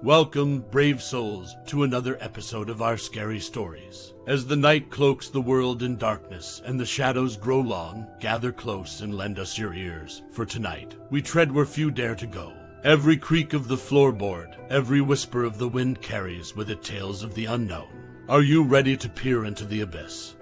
Welcome, brave souls, to another episode of our scary stories. As the night cloaks the world in darkness and the shadows grow long, gather close and lend us your ears, for tonight we tread where few dare to go. Every creak of the floorboard, every whisper of the wind carries with it tales of the unknown. Are you ready to peer into the abyss?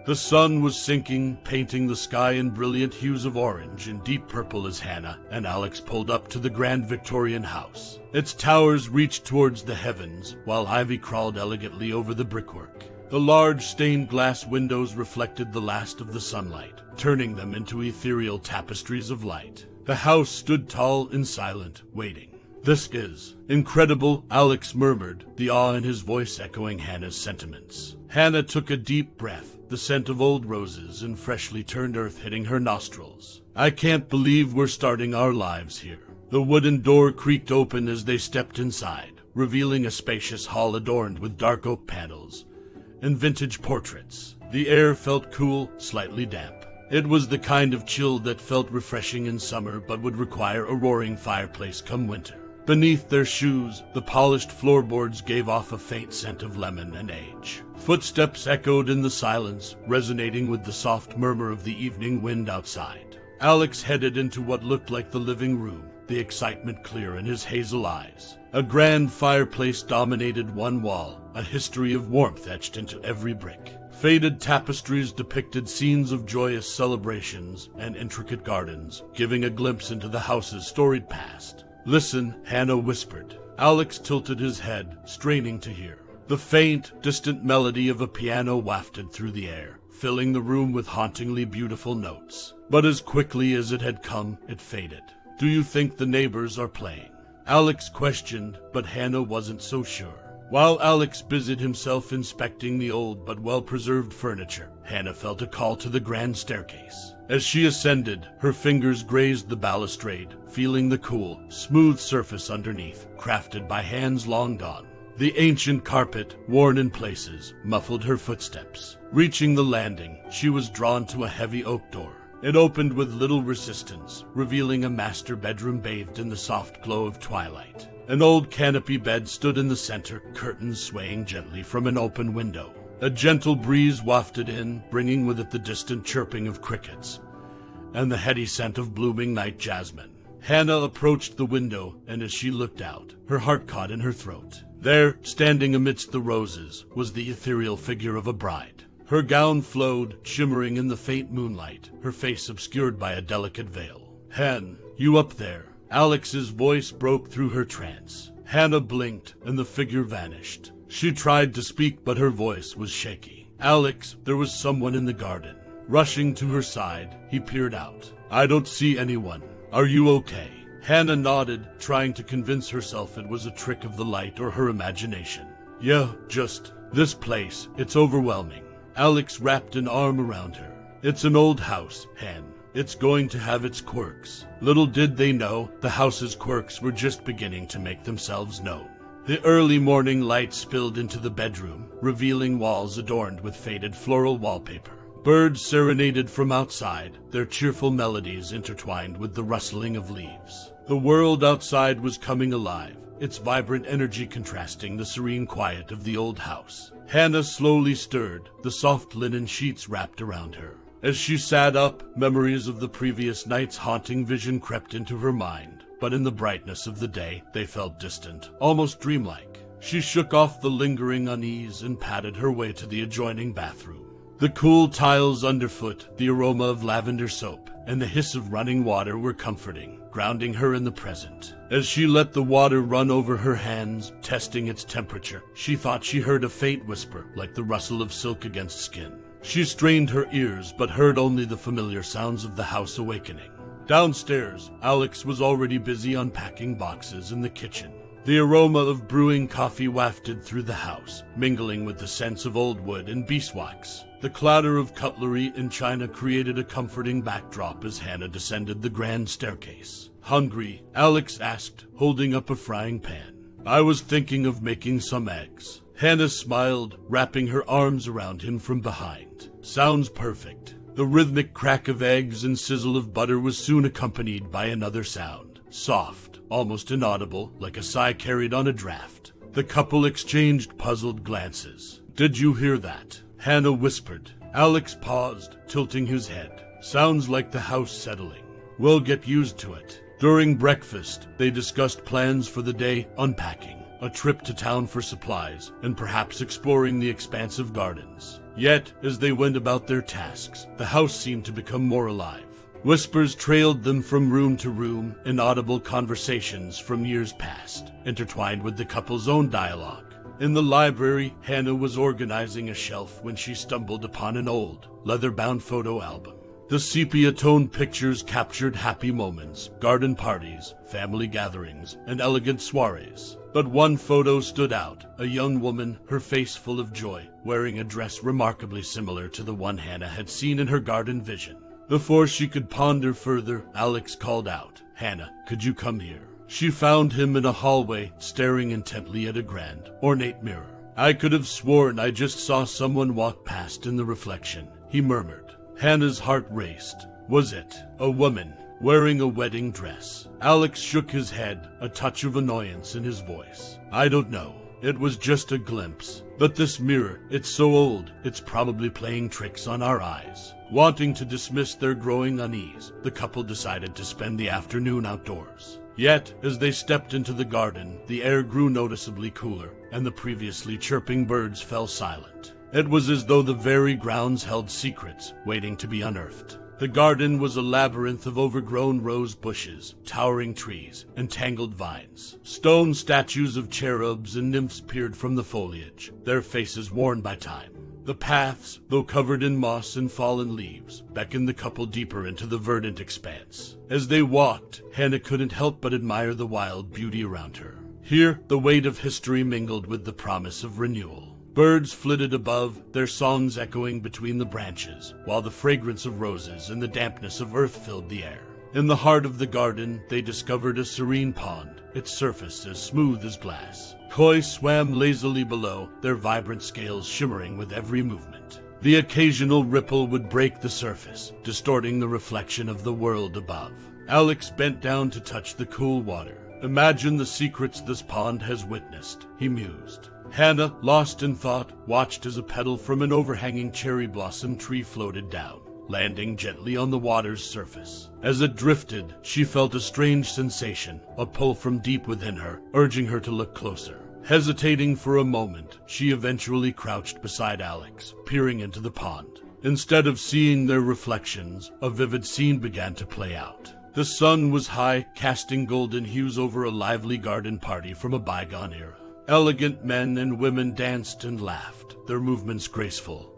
The sun was sinking, painting the sky in brilliant hues of orange and deep purple as Hannah and Alex pulled up to the grand Victorian house. Its towers reached towards the heavens, while ivy crawled elegantly over the brickwork. The large stained glass windows reflected the last of the sunlight, turning them into ethereal tapestries of light. The house stood tall and silent, waiting. "This is incredible," Alex murmured, the awe in his voice echoing Hannah's sentiments. Hannah took a deep breath, the scent of old roses and freshly turned earth hitting her nostrils. "I can't believe we're starting our lives here." The wooden door creaked open as they stepped inside, revealing a spacious hall adorned with dark oak panels and vintage portraits. The air felt cool, slightly damp. It was the kind of chill that felt refreshing in summer but would require a roaring fireplace come winter. Beneath their shoes, the polished floorboards gave off a faint scent of lemon and age. Footsteps echoed in the silence, resonating with the soft murmur of the evening wind outside. Alex headed into what looked like the living room, the excitement clear in his hazel eyes. A grand fireplace dominated one wall, a history of warmth etched into every brick. Faded tapestries depicted scenes of joyous celebrations and intricate gardens, giving a glimpse into the house's storied past. "Listen," Hannah whispered. Alex tilted his head, straining to hear. The faint, distant melody of a piano wafted through the air, filling the room with hauntingly beautiful notes. But as quickly as it had come, it faded. "Do you think the neighbors are playing?" Alex questioned, but Hannah wasn't so sure. While Alex busied himself inspecting the old but well-preserved furniture, Hannah felt a call to the grand staircase. As she ascended, her fingers grazed the balustrade, feeling the cool, smooth surface underneath, crafted by hands long gone. The ancient carpet, worn in places, muffled her footsteps. Reaching the landing, she was drawn to a heavy oak door. It opened with little resistance, revealing a master bedroom bathed in the soft glow of twilight. An old canopy bed stood in the center, curtains swaying gently from an open window. A gentle breeze wafted in, bringing with it the distant chirping of crickets and the heady scent of blooming night jasmine. Hannah approached the window, and as she looked out, her heart caught in her throat. There, standing amidst the roses, was the ethereal figure of a bride. Her gown flowed, shimmering in the faint moonlight, her face obscured by a delicate veil. "Hen, you up there?" Alex's voice broke through her trance. Hannah blinked, and the figure vanished. She tried to speak, but her voice was shaky. "Alex, there was someone in the garden." Rushing to her side, he peered out. "I don't see anyone. Are you okay?" Hannah nodded, trying to convince herself it was a trick of the light or her imagination. "Yeah, just this place. It's overwhelming." Alex wrapped an arm around her. "It's an old house, Hen. It's going to have its quirks." Little did they know, the house's quirks were just beginning to make themselves known. The early morning light spilled into the bedroom, revealing walls adorned with faded floral wallpaper. Birds serenaded from outside, their cheerful melodies intertwined with the rustling of leaves. The world outside was coming alive, its vibrant energy contrasting the serene quiet of the old house. Hannah slowly stirred, the soft linen sheets wrapped around her. As she sat up, memories of the previous night's haunting vision crept into her mind, but in the brightness of the day, they felt distant, almost dreamlike. She shook off the lingering unease and padded her way to the adjoining bathroom. The cool tiles underfoot, the aroma of lavender soap, and the hiss of running water were comforting, grounding her in the present. As she let the water run over her hands, testing its temperature, she thought she heard a faint whisper, like the rustle of silk against skin. She strained her ears, but heard only the familiar sounds of the house awakening. Downstairs, Alex was already busy unpacking boxes in the kitchen. The aroma of brewing coffee wafted through the house, mingling with the scents of old wood and beeswax. The clatter of cutlery and china created a comforting backdrop as Hannah descended the grand staircase. "Hungry?" Alex asked, holding up a frying pan. "I was thinking of making some eggs." Hannah smiled, wrapping her arms around him from behind. "Sounds perfect." The rhythmic crack of eggs and sizzle of butter was soon accompanied by another sound, soft, almost inaudible, like a sigh carried on a draft. The couple exchanged puzzled glances. "Did you hear that?" Hannah whispered. Alex paused, tilting his head. "Sounds like the house settling. We'll get used to it." During breakfast, they discussed plans for the day, unpacking, a trip to town for supplies, and perhaps exploring the expansive gardens. Yet, as they went about their tasks, the house seemed to become more alive. Whispers trailed them from room to room, inaudible conversations from years past, intertwined with the couple's own dialogue. In the library, Hannah was organizing a shelf when she stumbled upon an old, leather-bound photo album. The sepia-toned pictures captured happy moments, garden parties, family gatherings, and elegant soirees. But one photo stood out, a young woman, her face full of joy, wearing a dress remarkably similar to the one Hannah had seen in her garden vision. Before she could ponder further, Alex called out, "Hannah, could you come here?" She found him in a hallway, staring intently at a grand, ornate mirror. "I could have sworn I just saw someone walk past in the reflection," he murmured. Hannah's heart raced. Was it a woman wearing a wedding dress? Alex shook his head, a touch of annoyance in his voice. "I don't know. It was just a glimpse. But this mirror, it's so old, it's probably playing tricks on our eyes." Wanting to dismiss their growing unease, the couple decided to spend the afternoon outdoors. Yet, as they stepped into the garden, the air grew noticeably cooler, and the previously chirping birds fell silent. It was as though the very grounds held secrets, waiting to be unearthed. The garden was a labyrinth of overgrown rose bushes, towering trees, and tangled vines. Stone statues of cherubs and nymphs peered from the foliage, their faces worn by time. The paths, though covered in moss and fallen leaves, beckoned the couple deeper into the verdant expanse. As they walked, Hannah couldn't help but admire the wild beauty around her. Here, the weight of history mingled with the promise of renewal. Birds flitted above, their songs echoing between the branches, while the fragrance of roses and the dampness of earth filled the air. In the heart of the garden, they discovered a serene pond, its surface as smooth as glass. Koi swam lazily below, their vibrant scales shimmering with every movement. The occasional ripple would break the surface, distorting the reflection of the world above. Alex bent down to touch the cool water. "Imagine the secrets this pond has witnessed," he mused. Hannah, lost in thought, watched as a petal from an overhanging cherry blossom tree floated down, landing gently on the water's surface. As it drifted, she felt a strange sensation, a pull from deep within her, urging her to look closer. Hesitating for a moment, she eventually crouched beside Alex, peering into the pond. Instead of seeing their reflections, a vivid scene began to play out. The sun was high, casting golden hues over a lively garden party from a bygone era. Elegant men and women danced and laughed, their movements graceful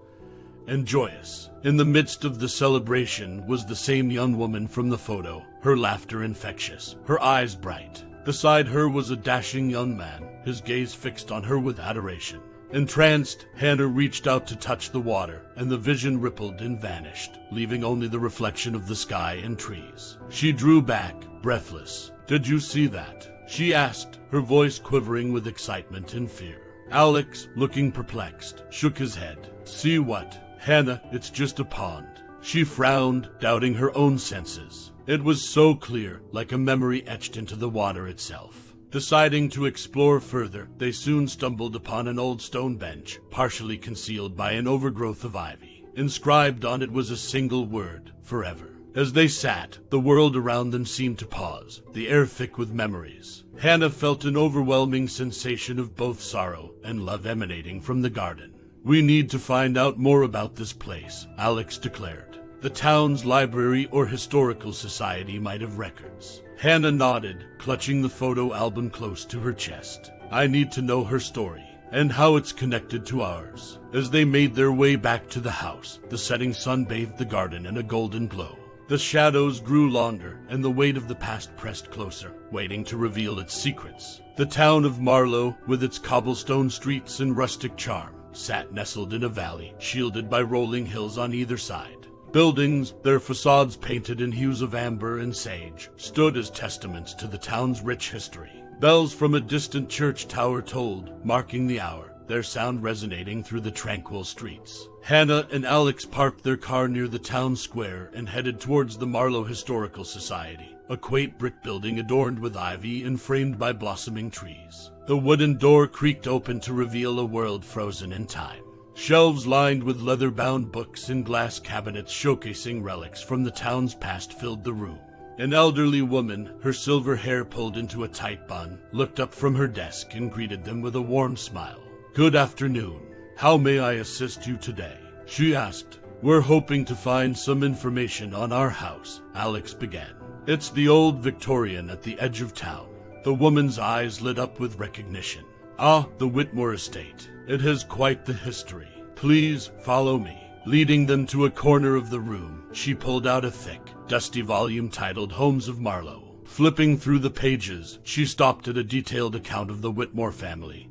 and joyous. In the midst of the celebration was the same young woman from the photo, her laughter infectious, her eyes bright. Beside her was a dashing young man, his gaze fixed on her with adoration. Entranced, Hannah reached out to touch the water, and the vision rippled and vanished, leaving only the reflection of the sky and trees. She drew back, breathless. "Did you see that?" she asked, her voice quivering with excitement and fear. Alex, looking perplexed, shook his head. "See what?" "Hannah, it's just a pond." She frowned, doubting her own senses. It was so clear, like a memory etched into the water itself. Deciding to explore further, they soon stumbled upon an old stone bench, partially concealed by an overgrowth of ivy. Inscribed on it was a single word, forever. As they sat, the world around them seemed to pause, the air thick with memories. Hannah felt an overwhelming sensation of both sorrow and love emanating from the garden. "We need to find out more about this place," Alex declared. "The town's library or historical society might have records." Hannah nodded, clutching the photo album close to her chest. "I need to know her story, and how it's connected to ours." As they made their way back to the house, the setting sun bathed the garden in a golden glow. The shadows grew longer, and the weight of the past pressed closer, waiting to reveal its secrets. The town of Marlow, with its cobblestone streets and rustic charm, sat nestled in a valley, shielded by rolling hills on either side. Buildings, their facades painted in hues of amber and sage, stood as testaments to the town's rich history. Bells from a distant church tower tolled, marking the hour, their sound resonating through the tranquil streets. Hannah and Alex parked their car near the town square and headed towards the Marlow Historical Society. a quaint brick building adorned with ivy and framed by blossoming trees. The wooden door creaked open to reveal a world frozen in time. Shelves lined with leather-bound books and glass cabinets showcasing relics from the town's past filled the room. An elderly woman, her silver hair pulled into a tight bun, looked up from her desk and greeted them with a warm smile. "Good afternoon. How may I assist you today?" she asked. "We're hoping to find some information on our house," Alex began. "It's the old Victorian at the edge of town." The woman's eyes lit up with recognition. "Ah, the Whitmore estate. It has quite the history. Please follow me." Leading them to a corner of the room, she pulled out a thick, dusty volume titled Homes of Marlowe. Flipping through the pages, she stopped at a detailed account of the Whitmore family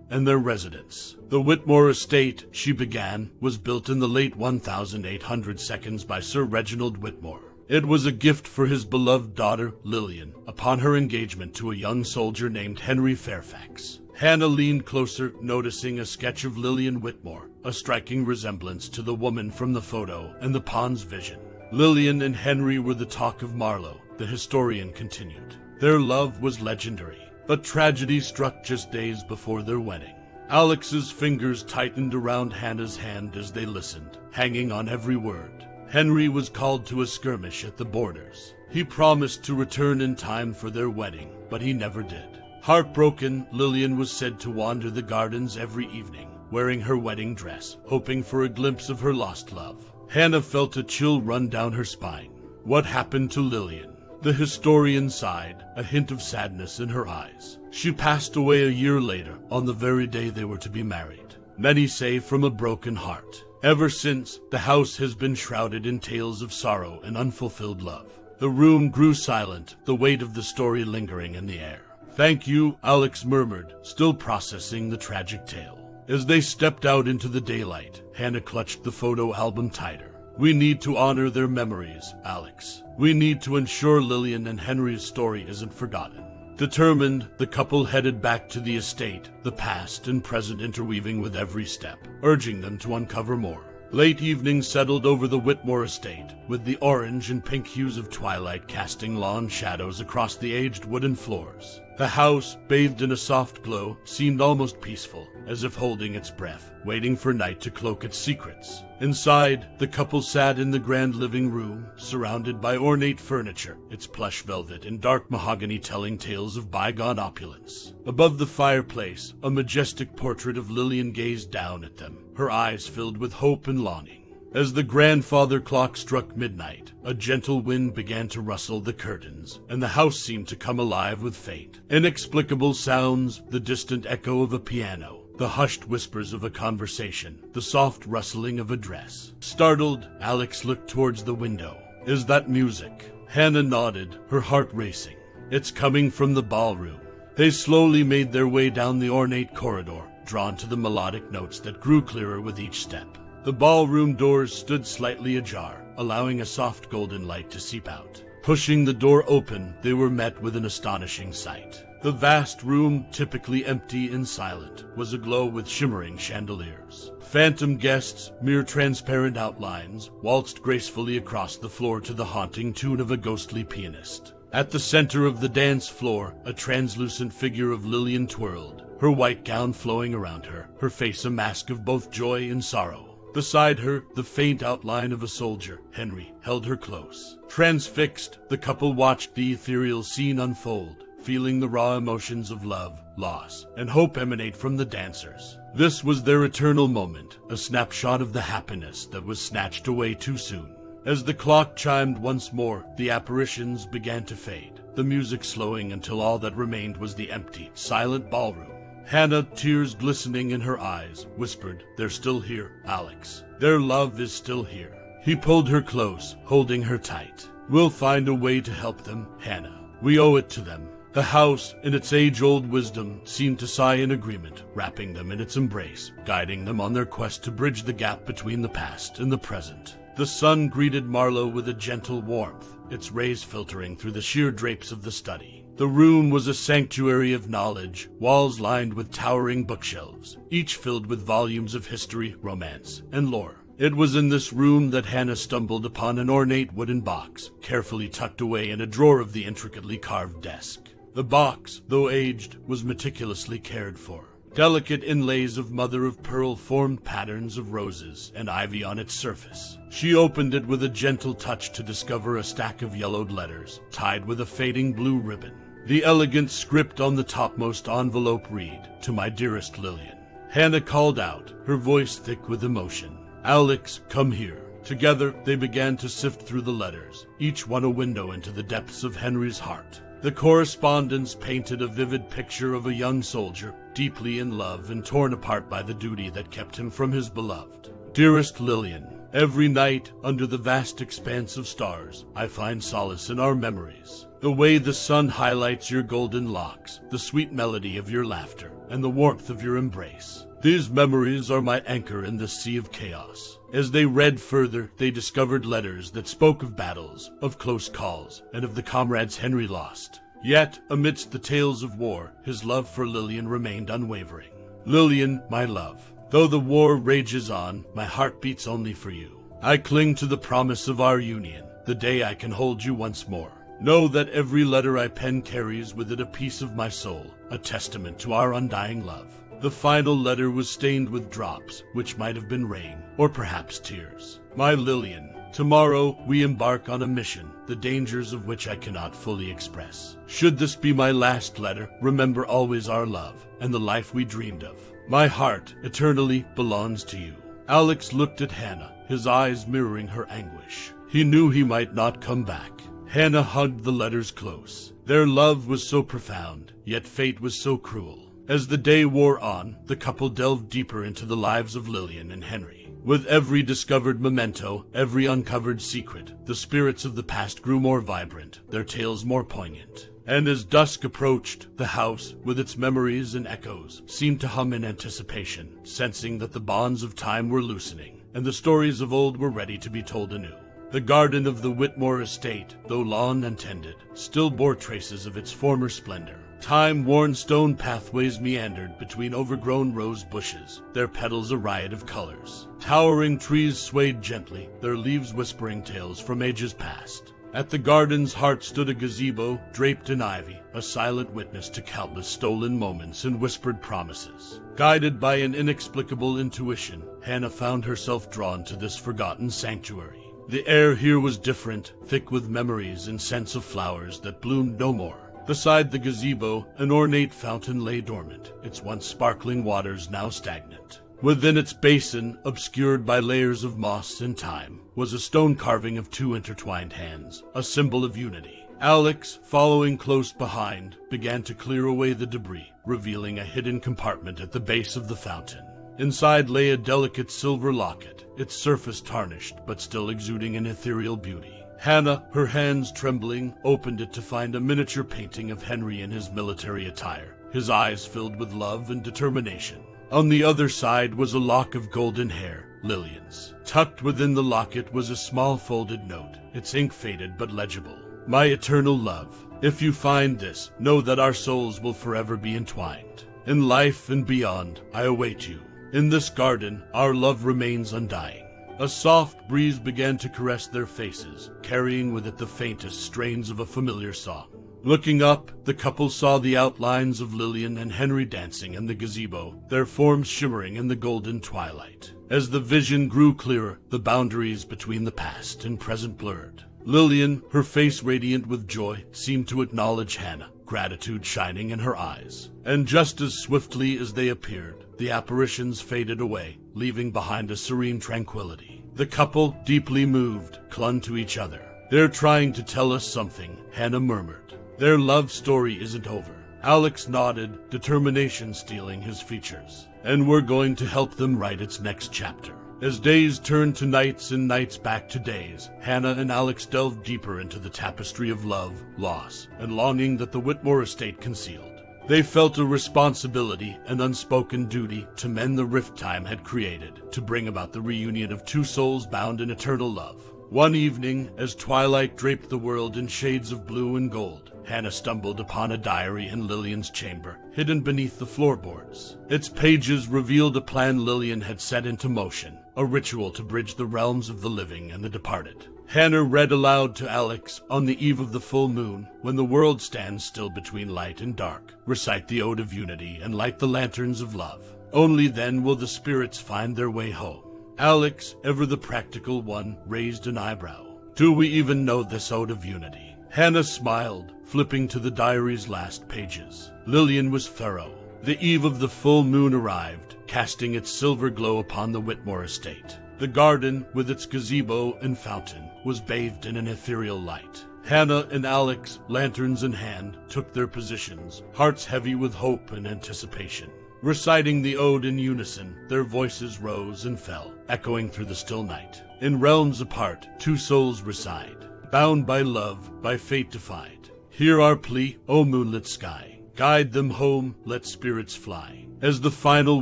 and their residence. The Whitmore estate, she began, was built in the late 1800s by Sir Reginald Whitmore. It was a gift for his beloved daughter, Lillian, upon her engagement to a young soldier named Henry Fairfax. Hannah leaned closer, noticing a sketch of Lillian Whitmore, a striking resemblance to the woman from the photo and the pawn's vision. Lillian and Henry were the talk of Marlowe, the historian continued. Their love was legendary, but tragedy struck just days before their wedding. Alex's fingers tightened around Hannah's hand as they listened, hanging on every word. Henry was called to a skirmish at the borders. He promised to return in time for their wedding, but he never did. Heartbroken, Lillian was said to wander the gardens every evening, wearing her wedding dress, hoping for a glimpse of her lost love. Hannah felt a chill run down her spine. What happened to Lillian? The historian sighed, a hint of sadness in her eyes. She passed away a year later, on the very day they were to be married. Many say from a broken heart. Ever since, the house has been shrouded in tales of sorrow and unfulfilled love. The room grew silent, the weight of the story lingering in the air. "Thank you," Alex murmured, still processing the tragic tale. As they stepped out into the daylight, Hannah clutched the photo album tighter. "We need to honor their memories, Alex. We need to ensure Lillian and Henry's story isn't forgotten." Determined, the couple headed back to the estate, the past and present interweaving with every step, urging them to uncover more. Late evening settled over the Whitmore estate, with the orange and pink hues of twilight casting long shadows across the aged wooden floors. The house, bathed in a soft glow, seemed almost peaceful, as if holding its breath, waiting for night to cloak its secrets. Inside, the couple sat in the grand living room, surrounded by ornate furniture, its plush velvet and dark mahogany telling tales of bygone opulence. Above the fireplace, a majestic portrait of Lillian gazed down at them, her eyes filled with hope and longing. As the grandfather clock struck midnight, a gentle wind began to rustle the curtains, and the house seemed to come alive with faint, inexplicable sounds, the distant echo of a piano, the hushed whispers of a conversation, the soft rustling of a dress. Startled, Alex looked towards the window. "Is that music?" Hannah nodded, her heart racing. "It's coming from the ballroom." They slowly made their way down the ornate corridor, drawn to the melodic notes that grew clearer with each step. The ballroom doors stood slightly ajar, allowing a soft golden light to seep out. Pushing the door open, they were met with an astonishing sight. The vast room, typically empty and silent, was aglow with shimmering chandeliers. Phantom guests, mere transparent outlines, waltzed gracefully across the floor to the haunting tune of a ghostly pianist. At the center of the dance floor, a translucent figure of Lillian twirled, her white gown flowing around her, her face a mask of both joy and sorrow. Beside her, the faint outline of a soldier, Henry, held her close. Transfixed, the couple watched the ethereal scene unfold, feeling the raw emotions of love, loss, and hope emanate from the dancers. This was their eternal moment, a snapshot of the happiness that was snatched away too soon. As the clock chimed once more, the apparitions began to fade, the music slowing until all that remained was the empty, silent ballroom. Hannah, tears glistening in her eyes, whispered, "They're still here, Alex. Their love is still here." He pulled her close, holding her tight. "We'll find a way to help them, Hannah. We owe it to them." The house, in its age-old wisdom, seemed to sigh in agreement, wrapping them in its embrace, guiding them on their quest to bridge the gap between the past and the present. The sun greeted Marlowe with a gentle warmth, its rays filtering through the sheer drapes of the study. The room was a sanctuary of knowledge, walls lined with towering bookshelves, each filled with volumes of history, romance, and lore. It was in this room that Hannah stumbled upon an ornate wooden box, carefully tucked away in a drawer of the intricately carved desk. The box, though aged, was meticulously cared for. Delicate inlays of mother-of-pearl formed patterns of roses and ivy on its surface. She opened it with a gentle touch to discover a stack of yellowed letters, tied with a fading blue ribbon. The elegant script on the topmost envelope read, "To my dearest Lillian." Hannah called out, her voice thick with emotion. "Alex, come here." Together, they began to sift through the letters, each one a window into the depths of Henry's heart. The correspondence painted a vivid picture of a young soldier, deeply in love and torn apart by the duty that kept him from his beloved. "Dearest Lillian, every night, under the vast expanse of stars, I find solace in our memories. The way the sun highlights your golden locks, the sweet melody of your laughter, and the warmth of your embrace. These memories are my anchor in the sea of chaos." As they read further, they discovered letters that spoke of battles, of close calls, and of the comrades Henry lost. Yet, amidst the tales of war, his love for Lillian remained unwavering. "Lillian, my love, though the war rages on, my heart beats only for you. I cling to the promise of our union, the day I can hold you once more. Know that every letter I pen carries with it a piece of my soul, a testament to our undying love." The final letter was stained with drops, which might have been rain, or perhaps tears. "My Lillian, tomorrow we embark on a mission, the dangers of which I cannot fully express. Should this be my last letter, remember always our love, and the life we dreamed of. My heart eternally belongs to you." Alex looked at Hannah, his eyes mirroring her anguish. He knew he might not come back. Hannah hugged the letters close. Their love was so profound, yet fate was so cruel. As the day wore on, the couple delved deeper into the lives of Lillian and Henry. With every discovered memento, every uncovered secret, the spirits of the past grew more vibrant, their tales more poignant. And as dusk approached, the house, with its memories and echoes, seemed to hum in anticipation, sensing that the bonds of time were loosening, and the stories of old were ready to be told anew. The garden of the Whitmore estate, though lawn and tended, still bore traces of its former splendor. Time-worn stone pathways meandered between overgrown rose bushes, their petals a riot of colors. Towering trees swayed gently, their leaves whispering tales from ages past. At the garden's heart stood a gazebo, draped in ivy, a silent witness to countless stolen moments and whispered promises. Guided by an inexplicable intuition, Hannah found herself drawn to this forgotten sanctuary. The air here was different, thick with memories and scents of flowers that bloomed no more. Beside the gazebo, an ornate fountain lay dormant, its once sparkling waters now stagnant. Within its basin, obscured by layers of moss and time, was a stone carving of two intertwined hands, a symbol of unity. Alex, following close behind, began to clear away the debris, revealing a hidden compartment at the base of the fountain. Inside lay a delicate silver locket, its surface tarnished but still exuding an ethereal beauty. Hannah, her hands trembling, opened it to find a miniature painting of Henry in his military attire, his eyes filled with love and determination. On the other side was a lock of golden hair, Lillian's. Tucked within the locket was a small folded note, its ink faded but legible. "My eternal love, if you find this, know that our souls will forever be entwined. In life and beyond, I await you. In this garden, our love remains undying." A soft breeze began to caress their faces, carrying with it the faintest strains of a familiar song. Looking up, the couple saw the outlines of Lillian and Henry dancing in the gazebo, their forms shimmering in the golden twilight. As the vision grew clearer, the boundaries between the past and present blurred. Lillian, her face radiant with joy, seemed to acknowledge Hannah, gratitude shining in her eyes. And just as swiftly as they appeared, the apparitions faded away, leaving behind a serene tranquility. The couple, deeply moved, clung to each other. "They're trying to tell us something," Hannah murmured. "Their love story isn't over." Alex nodded, determination stealing his features. "And we're going to help them write its next chapter." As days turned to nights and nights back to days, Hannah and Alex delved deeper into the tapestry of love, loss, and longing that the Whitmore estate concealed. They felt a responsibility, an unspoken duty, to mend the rift time had created, to bring about the reunion of two souls bound in eternal love. One evening, as twilight draped the world in shades of blue and gold, Hannah stumbled upon a diary in Lillian's chamber, hidden beneath the floorboards. Its pages revealed a plan Lillian had set into motion, a ritual to bridge the realms of the living and the departed. Hannah read aloud to Alex on the eve of the full moon, when the world stands still between light and dark. Recite the ode of unity and light the lanterns of love. Only then will the spirits find their way home. Alex, ever the practical one, raised an eyebrow. Do we even know this ode of unity? Hannah smiled, flipping to the diary's last pages. Lillian was thorough. The eve of the full moon arrived, casting its silver glow upon the Whitmore estate. The garden, with its gazebo and fountain, was bathed in an ethereal light. Hannah and Alex, lanterns in hand, took their positions, hearts heavy with hope and anticipation. Reciting the ode in unison, their voices rose and fell, echoing through the still night. In realms apart, two souls reside, bound by love, by fate defied. Hear our plea, O moonlit sky. Guide them home, let spirits fly. As the final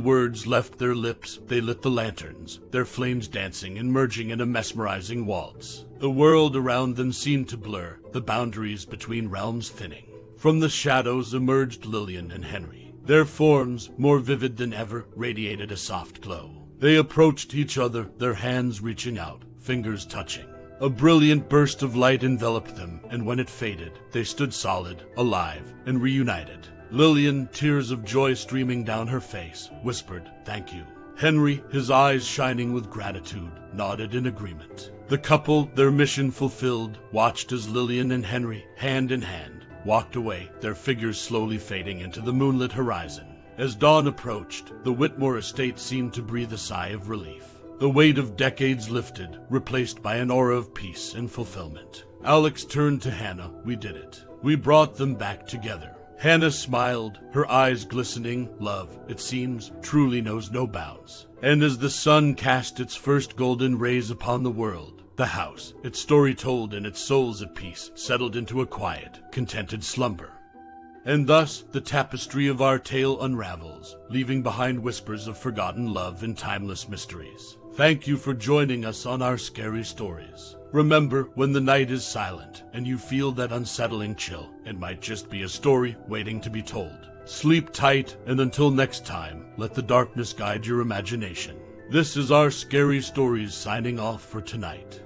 words left their lips, they lit the lanterns, their flames dancing and merging in a mesmerizing waltz. The world around them seemed to blur, the boundaries between realms thinning. From the shadows emerged Lillian and Henry. Their forms, more vivid than ever, radiated a soft glow. They approached each other, their hands reaching out, fingers touching. A brilliant burst of light enveloped them, and when it faded, they stood solid, alive, and reunited. Lillian, tears of joy streaming down her face, whispered, "Thank you." Henry, his eyes shining with gratitude, nodded in agreement. The couple, their mission fulfilled, watched as Lillian and Henry, hand in hand, walked away, their figures slowly fading into the moonlit horizon. As dawn approached, the Whitmore estate seemed to breathe a sigh of relief. The weight of decades lifted, replaced by an aura of peace and fulfillment. Alex turned to Hannah. "We did it. We brought them back together." Hannah smiled, her eyes glistening. Love, it seems, truly knows no bounds. And as the sun cast its first golden rays upon the world, the house, its story told and its souls at peace, settled into a quiet, contented slumber. And thus the tapestry of our tale unravels, leaving behind whispers of forgotten love and timeless mysteries. Thank you for joining us on our scary stories. Remember, when the night is silent and you feel that unsettling chill, it might just be a story waiting to be told. Sleep tight, and until next time, let the darkness guide your imagination. This is our Scary Stories signing off for tonight.